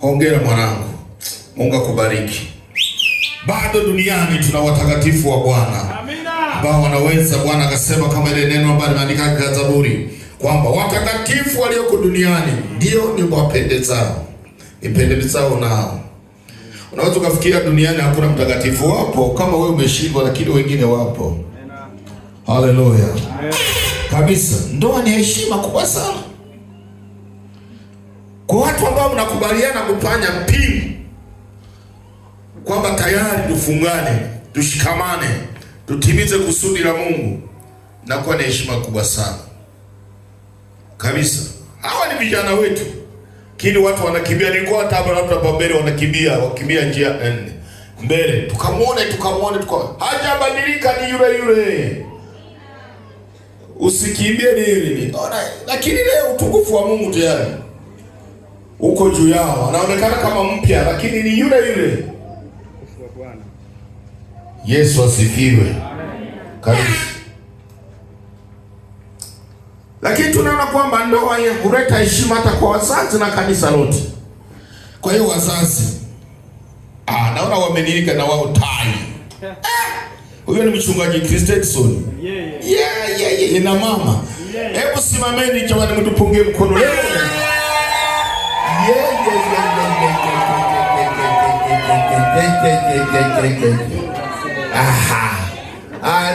Hongera mwanangu. Mungu akubariki. Bado duniani tuna watakatifu wa Bwana. Amina. Ambao wanaweza, Bwana akasema kama ile neno ambalo limeandikwa katika Zaburi kwamba watakatifu walioko duniani ndio ni wapendezao. Nipendezao nao. Unaweza kufikiria duniani hakuna mtakatifu, wapo kama wewe umeshindwa, lakini wengine wapo. Haleluya. Kabisa. Ndoa ni heshima kubwa sana. Kwa watu ambao mnakubaliana kufanya pili kwamba tayari tufungane, tushikamane, tutimize kusudi la Mungu, na kwa ni heshima kubwa sana. Kabisa. Hawa ni vijana wetu. Kile watu wanakimbia, nilikuwa hata hapa mbele wakimbia njia nne. Mbele tukamuone hajabadilika, ni yule. Usikimbie ni. Lakini leo utukufu wa Mungu tayari uko juu yao. Anaonekana kama mpya, lakini ni yule. Yesu asifiwe. Kabisa. Lakini tunaona kwamba ndoa huleta heshima hata kwa wazazi na kanisa lote. Kwa hiyo wazazi, naona wamenilika na wao tai. Huyo ni mchungaji Christensen. Yeah. Na mama. Hebu simameni jamani, mtupungie mkono leo.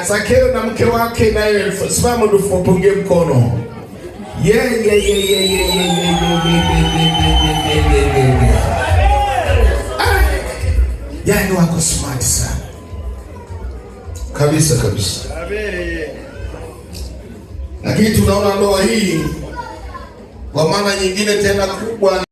Zakeo na mke wake naye simama tupungie mkono. Yaani wako smart sana. Kabisa. Lakini tunaona ndoa hii kwa maana nyingine tena kubwa.